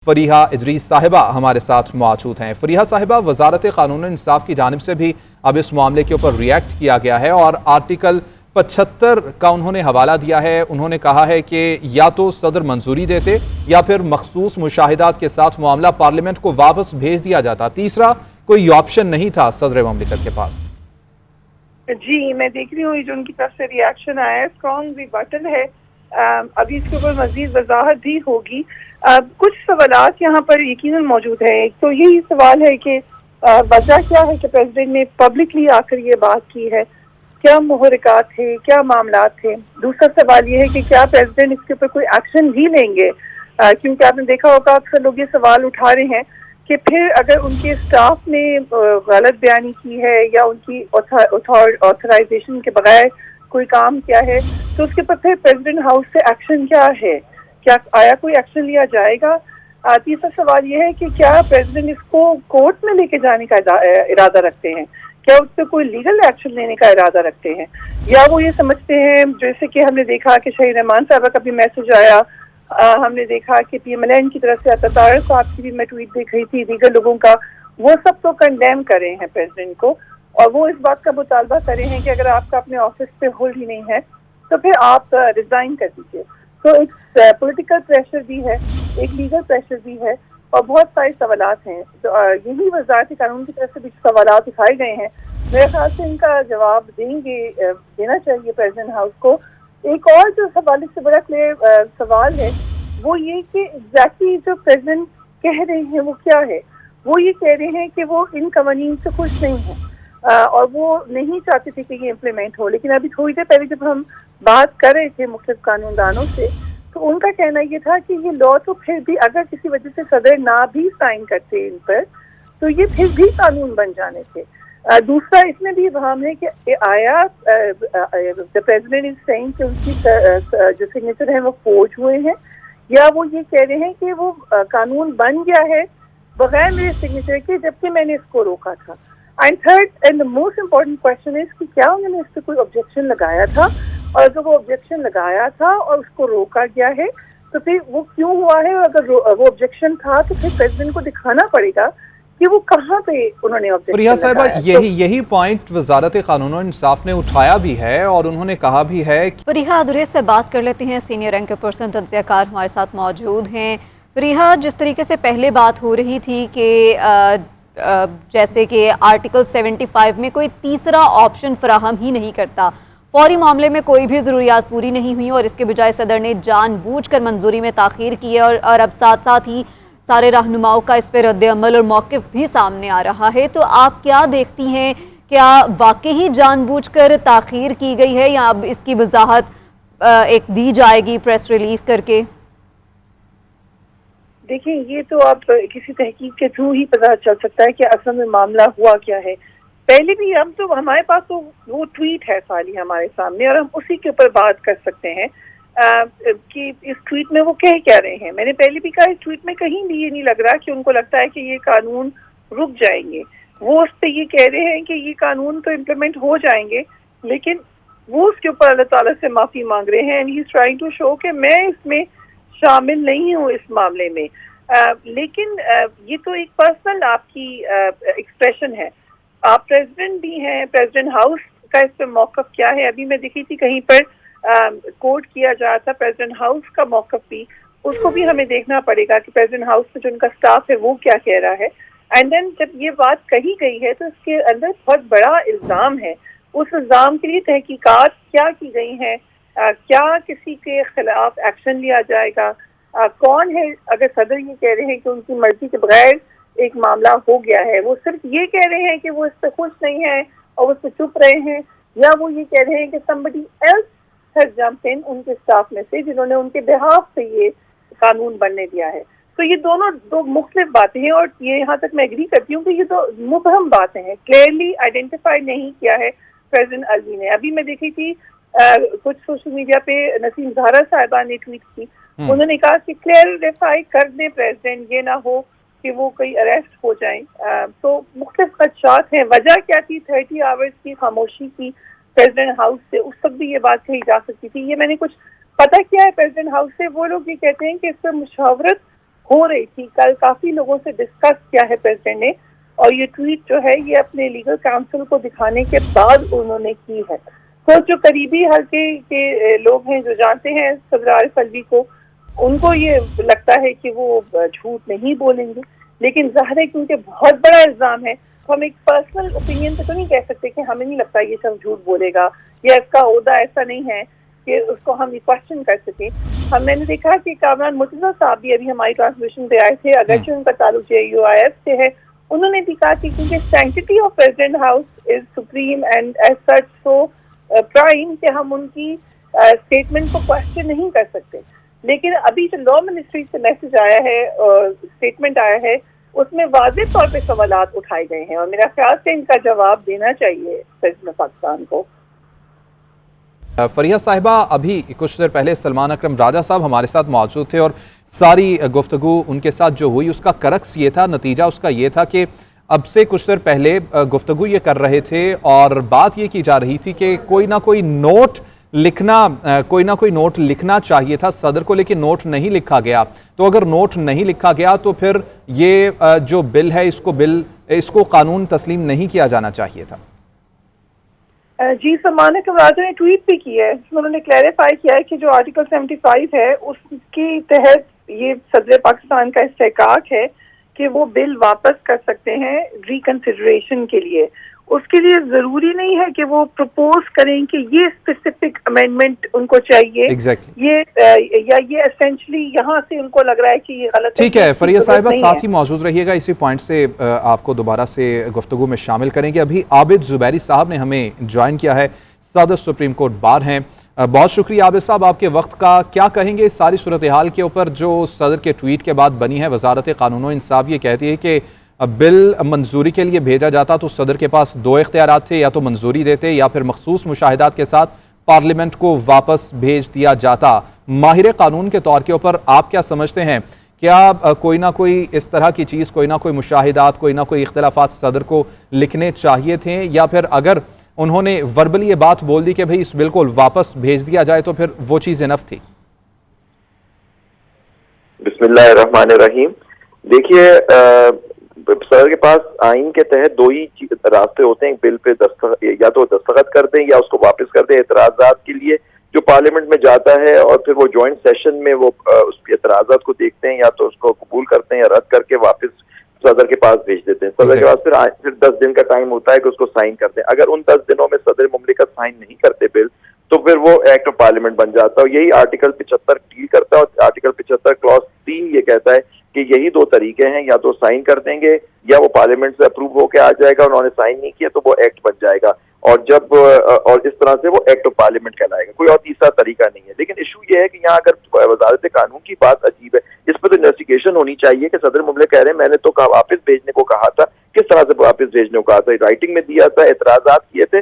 फरीहा इदरीस साहिबा हमारे साथ मौजूद हैं। फरीहा साहिबा, वजारत कानून इंसाफ की जानिब से भी अब इस मामले के ऊपर रिएक्ट किया गया है और आर्टिकल 75 का उन्होंने हवाला दिया है। उन्होंने कहा है कि या तो सदर मंजूरी देते या फिर मखसूस मुशाहिदात के साथ मामला पार्लियामेंट को वापस भेज दिया जाता। तीसरा कोई ऑप्शन नहीं था सदर ममलिकत के पास। जी, मैं देख रही हूँ जो उनकी तरफ से रिएक्शन आया है, स्ट्रॉन्ग रिबटल है। अभी इसके ऊपर मजीद वजाहत भी होगी। कुछ सवालात यहाँ पर यकीनन मौजूद है। एक तो यही सवाल है कि वजह क्या है कि प्रेसिडेंट ने पब्लिकली आकर ये बात की है, क्या मुहर्रिकात थे, क्या मामला थे। दूसरा सवाल ये है कि क्या प्रेसिडेंट इसके ऊपर कोई एक्शन भी लेंगे, क्योंकि आपने देखा होगा अक्सर लोग ये सवाल उठा रहे हैं कि फिर अगर उनके स्टाफ ने गलत बयानी की है या उनकी ऑथराइजेशन के बगैर कोई काम किया है तो उसके ऊपर फिर प्रेसिडेंट हाउस से एक्शन क्या है, क्या आया कोई एक्शन लिया जाएगा। तीसरा सवाल ये है कि क्या प्रेसिडेंट इसको कोर्ट में लेके जाने का इरादा रखते हैं, क्या उस पर कोई लीगल एक्शन लेने का इरादा रखते हैं, या वो ये समझते हैं जैसे कि हमने देखा कि शहीद रहमान साहबा का भी मैसेज आया, हमने देखा कि PMLN की तरफ से अतातार साहब की भी मैं ट्वीट देख रही थी, दीगर लोगों का, वो सब तो कंडेम कर रहे हैं प्रेसिडेंट को और वो इस बात का मुतालबा कर रहे हैं कि अगर आपका अपने ऑफिस पे होल्ड ही नहीं है तो फिर आप रिजाइन कर दीजिए। तो एक पॉलिटिकल प्रेशर भी है, एक लीगल प्रेशर भी है और बहुत सारे सवालात हैं। तो यही वजारत कानून की तरफ से भी सवालात उठाए गए हैं। मेरे ख्याल से इनका जवाब देना चाहिए प्रेसिडेंट हाउस को। एक और जो सवाल इससे बड़ा क्लियर सवाल है वो ये कि एग्जैक्टली जो प्रेसिडेंट कह रहे हैं वो क्या है। वो ये कह रहे हैं कि वो इन कवानीन से खुश नहीं है और वो नहीं चाहते थे कि ये इम्प्लीमेंट हो। लेकिन अभी थोड़ी देर पहले जब हम बात कर रहे थे मुख्तलिफ कानूनदानों से तो उनका कहना ये था कि ये लॉ तो फिर भी अगर किसी वजह से सदर ना भी साइन करते इन पर तो ये फिर भी कानून बन जाने थे। दूसरा इसमें भी इब्हाम है कि आया द प्रेसिडेंट इज सेइंग कि उनकी जो सिग्नेचर है वो फोर्ज हुए हैं, या वो ये कह रहे हैं कि वो कानून बन गया है बगैर मेरे सिग्नेचर के जबकि मैंने इसको रोका था। And third and the most important question is कि क्या उन्होंने इस पर कोई ऑब्जेक्शन लगाया था, और अगर वो ऑब्जेक्शन लगाया था और उसको रोका गया है तो फिर वो क्यों हुआ है, और अगर वो ऑब्जेक्शन था तो फिर प्रेसिडेंट को दिखाना पड़ेगा कि वो कहाँ पे उन्होंने फरीहा साहिबा, ऑब्जेक्शन यही पॉइंट वजारत कानून और इंसाफ ने उठाया भी है और उन्होंने कहा भी है। फरीहा इदरीस से बात कर लेते हैं, सीनियर रैंक पर्सन तंज़ियाकार हमारे साथ मौजूद हैं। फरीहा, जिस तरीके से पहले बात हो रही थी कि जैसे कि आर्टिकल 75 में कोई तीसरा ऑप्शन फराहम ही नहीं करता, फौरी मामले में कोई भी ज़रूरियात पूरी नहीं हुई और इसके बजाय सदर ने जानबूझकर मंजूरी में ताख़ीर की है और अब साथ साथ ही सारे रहनुमाओं का इस पर रद्द अमल और मौक़िफ़ भी सामने आ रहा है। तो आप क्या देखती हैं, क्या वाकई ही जानबूझकर ताख़ीर की गई है या अब इसकी वजाहत एक दी जाएगी प्रेस रिलीफ करके? देखिए, ये तो आप किसी तहकीक के थ्रू ही पता चल सकता है कि असल में मामला हुआ क्या है। पहले भी हम तो हमारे पास तो वो ट्वीट है साली हमारे सामने और हम उसी के ऊपर बात कर सकते हैं कि इस ट्वीट में वो कह क्या रहे हैं। मैंने पहले भी कहा इस ट्वीट में कहीं भी ये नहीं लग रहा कि उनको लगता है कि ये कानून रुक जाएंगे। वो उस पर ये कह रहे हैं कि ये कानून तो इम्प्लीमेंट हो जाएंगे, लेकिन वो उसके ऊपर अल्लाह ताला से माफ़ी मांग रहे हैं। And he is trying to show कि मैं इसमें शामिल नहीं हूँ इस मामले में। लेकिन ये तो एक पर्सनल आपकी एक्सप्रेशन है। आप प्रेसिडेंट भी हैं, प्रेसिडेंट हाउस का इस पर मौक़िफ़ क्या है। अभी मैं देखी थी कहीं पर कोट किया जा रहा था प्रेसिडेंट हाउस का मौक़िफ़ भी, उसको भी हमें देखना पड़ेगा कि प्रेसिडेंट हाउस में जो उनका स्टाफ है वो क्या कह रहा है। एंड देन जब ये बात कही गई है तो इसके अंदर बहुत बड़ा इल्ज़ाम है। उस इल्ज़ाम के लिए तहकीकात क्या की गई हैं, क्या किसी के खिलाफ एक्शन लिया जाएगा, कौन है। अगर सदर ये कह रहे हैं कि उनकी मर्जी के बगैर एक मामला हो गया है, वो सिर्फ ये कह रहे हैं कि वो इस पर खुश नहीं है और उस पर चुप रहे हैं, या वो ये कह रहे हैं कि somebody else has jumped in उनके स्टाफ में से जिन्होंने उनके बिहाफ से ये कानून बनने दिया है। तो ये दो मुख्तलिफ बातें हैं और ये यहाँ तक मैं एग्री करती हूँ कि ये तो मुबहम बातें हैं, क्लियरली आइडेंटिफाई नहीं किया है प्रेसिडेंट अली ने। अभी मैं देखी थी कुछ सोशल मीडिया पे नसीम ज़हरा साहिबा ने ट्वीट की, उन्होंने कहा कि क्लियरिफाई कर दें प्रेसिडेंट, ये ना हो कि वो कोई अरेस्ट हो जाएं। तो मुख्तलिफ खदशात हैं। वजह क्या थी 30 आवर्स की खामोशी की प्रेसिडेंट हाउस से, उस वक्त भी ये बात कही जा सकती थी। ये मैंने कुछ पता किया है प्रेसिडेंट हाउस से, वो लोग ये कहते हैं कि इस पर मुशावरत ہو رہی تھی کل کافی لوگوں سے ڈسکس کیا ہے پریزیڈنٹ نے, اور یہ ٹویٹ جو ہے یہ اپنے لیگل کاؤنسل کو دکھانے کے بعد انہوں نے کی ہے. تو جو قریبی حلقے کے لوگ ہیں جو جانتے ہیں صدر عارف الوی کو, ان کو یہ لگتا ہے کہ وہ جھوٹ نہیں بولیں گے, لیکن ظاہر ہے کیونکہ بہت بڑا الزام ہے تو ہم ایک پرسنل اوپینین پہ تو نہیں کہہ سکتے کہ ہمیں نہیں لگتا یہ سب جھوٹ بولے گا, یا اس کا عہدہ ایسا نہیں ہے کہ اس کو ہم یہ کوشچن کر سکیں. میں نے دیکھا کہ کامران مرتضیٰ صاحب بھی ابھی ہماری ٹرانسمیشن پہ آئے تھے, اگرچہ ان کا تعلق JUIF سے ہے, انہوں نے بھی کہا کہ کیونکہ sanctity of president house is supreme and as such so prime کہ ہم ان کی اسٹیٹمنٹ کو کوشچن نہیں کر سکتے. لیکن ابھی جو لا منسٹری سے میسج آیا ہے, اسٹیٹمنٹ آیا ہے, اس میں واضح طور پہ سوالات اٹھائے گئے ہیں, اور میرا خیال سے ان کا جواب دینا چاہیے پریزیڈنٹ پاکستان کو. فریحہ صاحبہ, ابھی کچھ دیر پہلے سلمان اکرم راجہ صاحب ہمارے ساتھ موجود تھے اور ساری گفتگو ان کے ساتھ جو ہوئی اس کا کرکس یہ تھا, نتیجہ اس کا یہ تھا کہ اب سے کچھ دیر پہلے گفتگو یہ کر رہے تھے اور بات یہ کی جا رہی تھی کہ کوئی نہ کوئی نوٹ لکھنا چاہیے تھا صدر کو, لیکن نوٹ نہیں لکھا گیا. تو اگر نوٹ نہیں لکھا گیا تو پھر یہ جو بل ہے اس کو قانون تسلیم نہیں کیا جانا چاہیے تھا. جی, سلمان اکرم راجہ نے ٹویٹ بھی کی ہے, اس میں انہوں نے کلیریفائی کیا ہے کہ جو آرٹیکل 75 ہے اس کے تحت یہ صدر پاکستان کا استحقاق ہے کہ وہ بل واپس کر سکتے ہیں ریکنسیڈریشن کے لیے. اس کے لیے ضروری نہیں ہے کہ وہ پروپوز کریں کہ یہ اسپیسیفک امینڈمنٹ ان کو چاہیے. یہ اسینشلی یہاں سے ان کو لگ رہا ہے کہ یہ غلط ہے. ٹھیک ہے فریحہ صاحبہ, ساتھ ہی موجود رہیے گا, اسی پوائنٹ سے آپ کو دوبارہ سے گفتگو میں شامل کریں گے. ابھی عابد زبیری صاحب نے ہمیں جوائن کیا ہے, صدر سپریم کورٹ بار ہیں. بہت شکریہ عابد صاحب آپ کے وقت کا. کیا کہیں گے اس ساری صورتحال کے اوپر جو صدر کے ٹویٹ کے بعد بنی ہے؟ وزارت قانون و انصاف یہ کہتی ہے کہ بل منظوری کے لیے بھیجا جاتا تو صدر کے پاس دو اختیارات تھے, یا تو منظوری دیتے یا پھر مخصوص مشاہدات کے ساتھ پارلیمنٹ کو واپس بھیج دیا جاتا. ماہر قانون کے طور کے اوپر آپ کیا سمجھتے ہیں, کیا کوئی نہ کوئی اس طرح کی چیز, کوئی نہ کوئی مشاہدات, کوئی نہ کوئی اختلافات صدر کو لکھنے چاہیے تھے, یا پھر اگر انہوں نے وربلی یہ بات بول دی کہ بھئی اس بل کو واپس بھیج دیا جائے تو پھر وہ چیز انف تھی؟ بسم اللہ الرحمن الرحیم. دیکھیے, صدر کے پاس آئین کے تحت دو ہی راستے ہوتے ہیں بل پہ یا تو دستخط کر دیں یا اس کو واپس کر دیں اعتراضات کے لیے جو پارلیمنٹ میں جاتا ہے, اور پھر وہ جوائنٹ سیشن میں وہ اس کے اعتراضات کو دیکھتے ہیں, یا تو اس کو قبول کرتے ہیں یا رد کر کے واپس صدر کے پاس بھیج دیتے ہیں. صدر کے پاس پھر 10 دن کا ٹائم ہوتا ہے کہ اس کو سائن کر دیں. اگر ان 10 دنوں میں صدر مملکت سائن نہیں کرتے بل تو پھر وہ ایکٹ آف پارلیمنٹ بن جاتا ہے. اور یہی آرٹیکل 75 ڈیل کرتا ہے, اور آرٹیکل 75 کلاس 3 یہ کہتا ہے کہ یہی دو طریقے ہیں, یا تو سائن کر دیں گے یا وہ پارلیمنٹ سے اپروو ہو کے آ جائے گا, انہوں نے سائن نہیں کیا تو وہ ایکٹ بن جائے گا, اور اس طرح سے وہ ایکٹ آف پارلیمنٹ کہلائے گا. کوئی اور تیسرا طریقہ نہیں ہے. لیکن ایشو یہ ہے کہ یہاں اگر وزارت قانون کی بات عجیب ہے, اس پہ تو انویسٹیگیشن ہونی چاہیے کہ صدر مملکت کہہ رہے ہیں میں نے تو واپس بھیجنے کو کہا تھا, کس طرح سے واپس بھیجنے کو کہا تھا, رائٹنگ میں دیا تھا, اعتراضات کیے تھے,